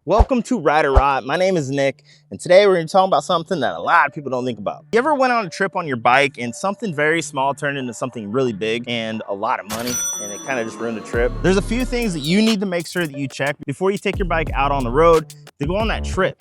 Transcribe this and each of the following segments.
Welcome to Ride or Rot. My name is Nick, and today we're going to talk about something that a lot of people don't think about. You ever went on a trip on your bike and something very small turned into something really big and a lot of money, and it kind of just ruined the trip? There's a few things that you need to make sure that you check before you take your bike out on the road to go on that trip.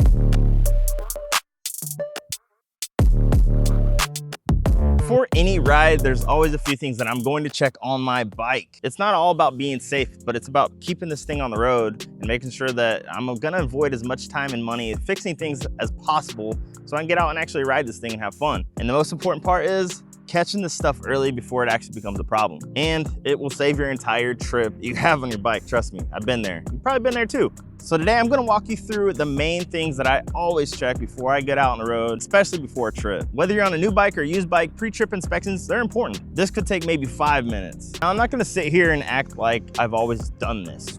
Before any ride, there's always a few things that I'm going to check on my bike. It's not all about being safe, but it's about keeping this thing on the road and making sure that I'm gonna avoid as much time and money fixing things as possible so I can get out and actually ride this thing and have fun. And the most important part is catching this stuff early before it actually becomes a problem. And it will save your entire trip you have on your bike, trust me, I've been there. You've probably been there too. So today I'm gonna walk you through the main things that I always check before I get out on the road, especially before a trip. Whether you're on a new bike or a used bike, pre-trip inspections, they're important. This could take maybe 5 minutes. Now, I'm not gonna sit here and act like I've always done this.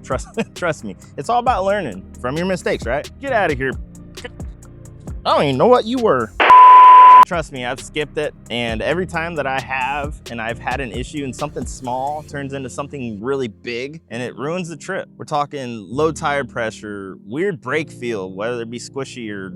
Trust me, it's all about learning from your mistakes, right? Get out of here. I don't even know what you were. Trust me, I've skipped it, and every time that I have and I've had an issue and something small turns into something really big and it ruins the trip. We're talking low tire pressure, weird brake feel, whether it be squishy or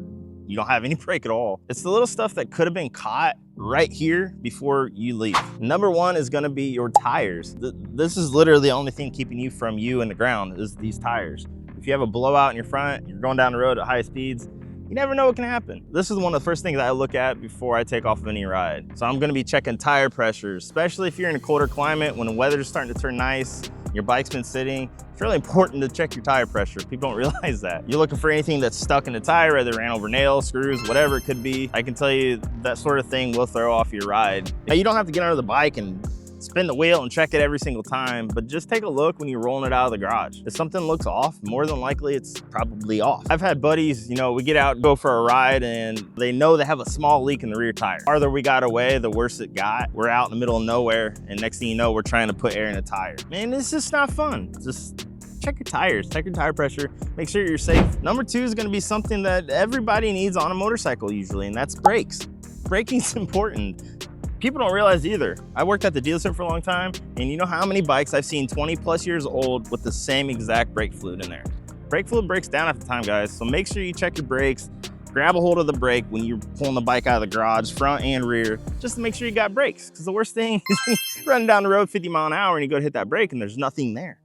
you don't have any brake at all. It's the little stuff that could have been caught right here before you leave. Number one is gonna be your tires. This is literally the only thing keeping you from you and the ground is these tires. If you have a blowout in your front, you're going down the road at high speeds, you never know what can happen. This is one of the first things I look at before I take off of any ride. So I'm gonna be checking tire pressure, especially if you're in a colder climate, when the weather's starting to turn nice, your bike's been sitting, it's really important to check your tire pressure. People don't realize that. You're looking for anything that's stuck in the tire, whether it ran over nails, screws, whatever it could be. I can tell you that sort of thing will throw off your ride. Now, you don't have to get under the bike and spin the wheel and check it every single time, but just take a look when you're rolling it out of the garage. If something looks off, more than likely it's probably off. I've had buddies, we get out, go for a ride, and they know they have a small leak in the rear tire. The farther we got away, the worse it got. We're out in the middle of nowhere, and next thing you know, we're trying to put air in a tire. Man, it's just not fun. Just check your tires, check your tire pressure, make sure you're safe. Number two is gonna be something that everybody needs on a motorcycle usually, and that's brakes. Braking's important. People don't realize either. I worked at the dealership for a long time, and you know how many bikes I've seen 20 plus years old with the same exact brake fluid in there. Brake fluid breaks down after time, guys, so make sure you check your brakes, grab a hold of the brake when you're pulling the bike out of the garage, front and rear, just to make sure you got brakes, because the worst thing is running down the road 50 miles an hour and you go to hit that brake and there's nothing there.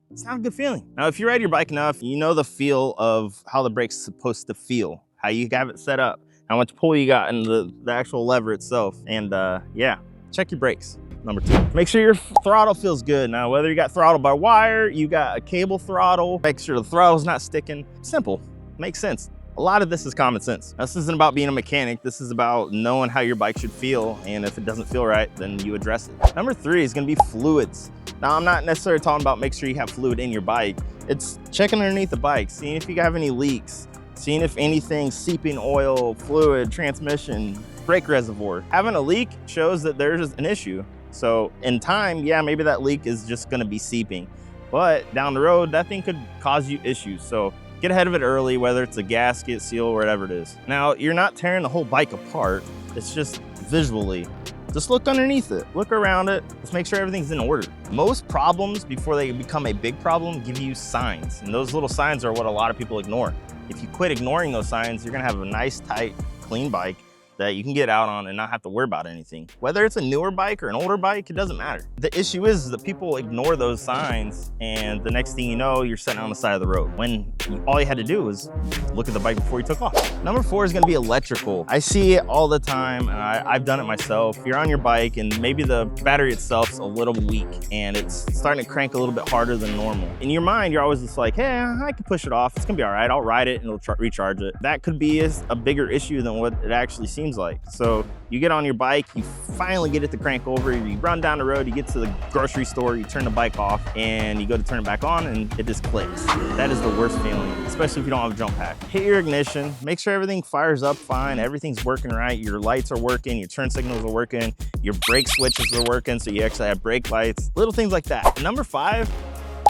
It's not a good feeling. Now, if you ride your bike enough, you know the feel of how the brake's supposed to feel, how you have it set up, how much pull you got in the actual lever itself. And yeah, check your brakes. Number two, make sure your throttle feels good. Now, whether you got throttle by wire, you got a cable throttle, make sure the throttle's not sticking. Simple, makes sense. A lot of this is common sense. This isn't about being a mechanic. This is about knowing how your bike should feel. And if it doesn't feel right, then you address it. Number three is gonna be fluids. Now, I'm not necessarily talking about make sure you have fluid in your bike. It's checking underneath the bike, seeing if you have any leaks, seeing if anything's seeping oil, fluid, transmission, brake reservoir. Having a leak shows that there's an issue. So in time, yeah, maybe that leak is just gonna be seeping. But down the road, that thing could cause you issues. So get ahead of it early, whether it's a gasket, seal, whatever it is. Now, you're not tearing the whole bike apart. It's just visually. Just look underneath it, look around it, let's make sure everything's in order. Most problems, before they become a big problem, give you signs. And those little signs are what a lot of people ignore. If you quit ignoring those signs, you're gonna have a nice, tight, clean bike that you can get out on and not have to worry about anything. Whether it's a newer bike or an older bike, it doesn't matter. The issue is that people ignore those signs, and the next thing you know, you're sitting on the side of the road when all you had to do was look at the bike before you took off. Number four is gonna be electrical. I see it all the time, and I've done it myself. You're on your bike and maybe the battery itself's a little weak and it's starting to crank a little bit harder than normal. In your mind, you're always just like, hey, I can push it off. It's gonna be all right, I'll ride it and it'll recharge it. That could be a bigger issue than what it actually seems like. So you get on your bike, you finally get it to crank over, you run down the road, you get to the grocery store, you turn the bike off, and you go to turn it back on and it just clicks. That is the worst feeling, especially if you don't have a jump pack. Hit your ignition, make sure everything fires up fine, everything's working right, your lights are working, your turn signals are working, your brake switches are working, so you actually have brake lights, little things like that. Number five,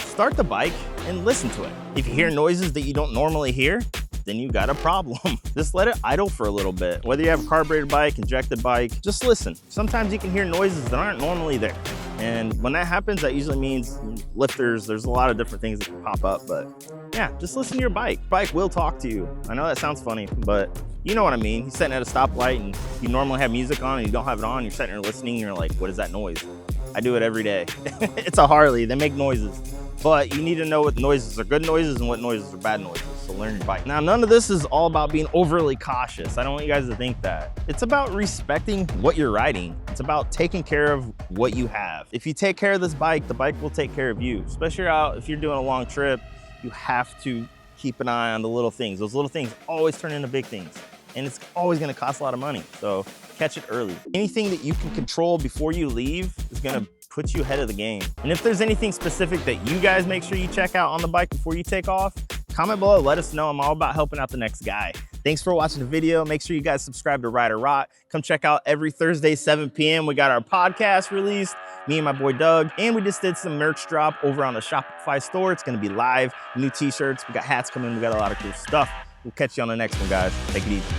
start the bike and listen to it. If you hear noises that you don't normally hear, then you got a problem. Just let it idle for a little bit. Whether you have a carbureted bike, injected bike, just listen. Sometimes you can hear noises that aren't normally there. And when that happens, that usually means lifters, there's a lot of different things that can pop up, but yeah, just listen to your bike. Bike will talk to you. I know that sounds funny, but you know what I mean. You're sitting at a stoplight and you normally have music on and you don't have it on, you're sitting there listening and you're like, what is that noise? I do it every day. It's a Harley, they make noises. But you need to know what noises are good noises and what noises are bad noises, so learn your bike. Now, none of this is all about being overly cautious. I don't want you guys to think that. It's about respecting what you're riding. It's about taking care of what you have. If you take care of this bike, the bike will take care of you. Especially out if you're doing a long trip, you have to keep an eye on the little things. Those little things always turn into big things. And it's always gonna cost a lot of money, so catch it early. Anything that you can control before you leave is gonna put you ahead of the game. And if there's anything specific that you guys make sure you check out on the bike before you take off, comment below, let us know. I'm all about helping out the next guy. Thanks for watching the video. Make sure you guys subscribe to Ride or Rot. Come check out every Thursday, 7 p.m. We got our podcast released, me and my boy Doug, and we just did some merch drop over on the Shopify store. It's gonna be live, new t-shirts, we got hats coming, we got a lot of cool stuff. We'll catch you on the next one, guys. Take it easy.